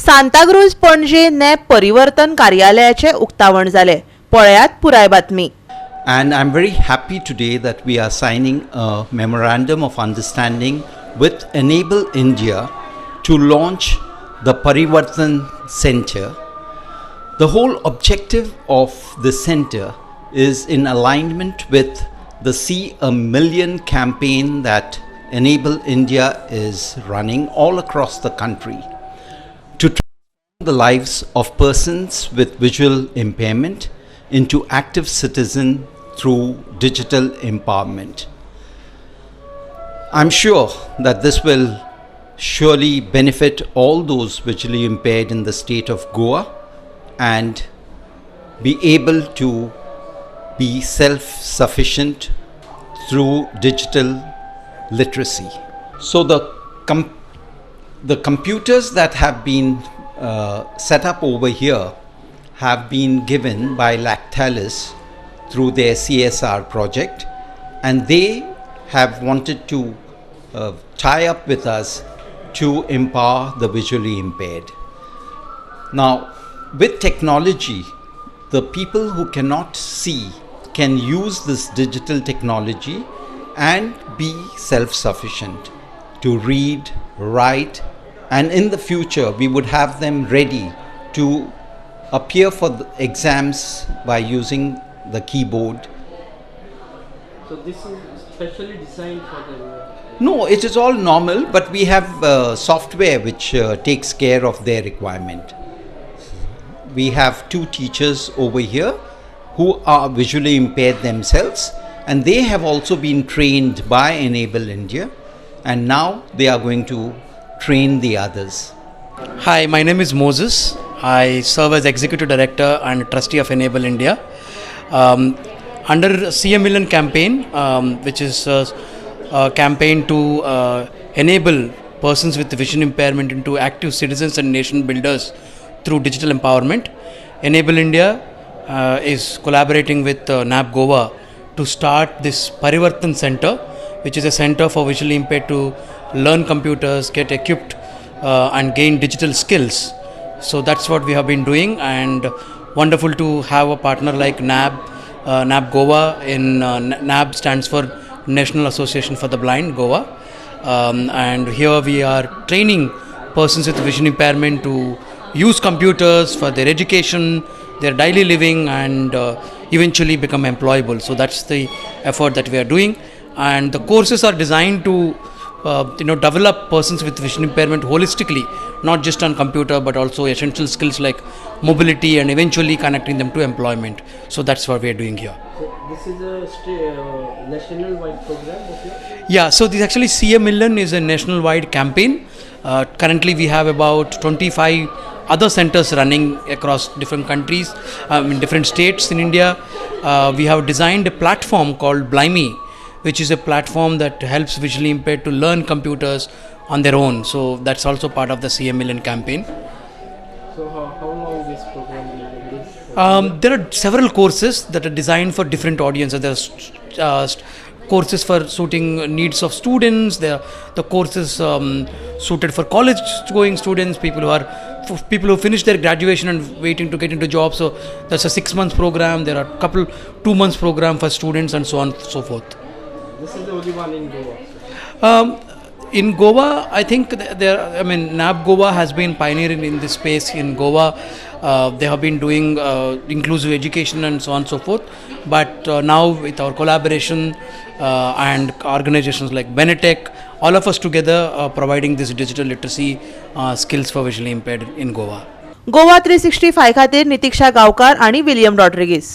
Santacruz Panaji nab परिवर्तन कार्यालयाचे उक्तावण झाले. पळयात पुराय बातमी. And I'm very happy today that we are signing a memorandum of understanding with Enable India to launch the Parivartan Center. The whole objective of the center is in alignment with the See a Million campaign that Enable India is running all across the country to transform the lives of persons with visual impairment into active citizens through digital empowerment. I'm sure that this will surely benefit all those visually impaired in the state of Goa and be able to be self-sufficient through digital literacy. So the computers that have been set up over here have been given by Lactalis through their CSR project, and they have wanted to tie up with us to empower the visually impaired. Now, with technology, the people who cannot see can use this digital technology and be self-sufficient to read, write, and in the future we would have them ready to appear for the exams by using the keyboard. So this is specially designed for them? No, it is all normal, but we have software which takes care of their requirement. We have 2 teachers over here who are visually impaired themselves, and they have also been trained by Enable India, and now they are going to train the others. Hi, my name is Moses. I serve as Executive Director and Trustee of Enable India. Under See a Million campaign, which is a campaign to enable persons with vision impairment into active citizens and nation builders through digital empowerment, Enable India is collaborating with NAB Goa to start this Parivartan Center, which is a center for visually impaired to learn computers, get equipped and gain digital skills. So that's what we have been doing, and wonderful to have a partner like NAB. NAB Goa in NAB stands for National Association for the Blind, Goa, and here we are training persons with vision impairment to use computers for their education, their daily living, and eventually become employable. So that's the effort that we are doing, and the courses are designed to develop persons with vision impairment holistically, not just on computer but also essential skills like mobility and eventually connecting them to employment. So that's what we are doing here. So this is a national-wide program? Okay. Yeah, so this actually See a Million is a national-wide campaign. Currently we have about 25 other centers running across different countries, in different states in India. We have designed a platform called Blimey, which is a platform that helps visually impaired to learn computers on their own. So that's also part of the See a Million campaign. So how long this program will be? There are several courses that are designed for different audiences. There are courses for suiting needs of students. There are the courses suited for college going students, people who finish their graduation and waiting to get into jobs. So that's a 6-month program. There are a couple 2 months program for students, and so on and so forth. This is the only one in Goa? In Goa, I think NAB Goa has been pioneering in this space in Goa. They have been doing inclusive education and so on and so forth. But now with our collaboration and organizations like Benetech, all of us together are providing this digital literacy skills for visually impaired in Goa. GOA365 खातीर नितीक्षा गांवकार आणि William Rodrigues.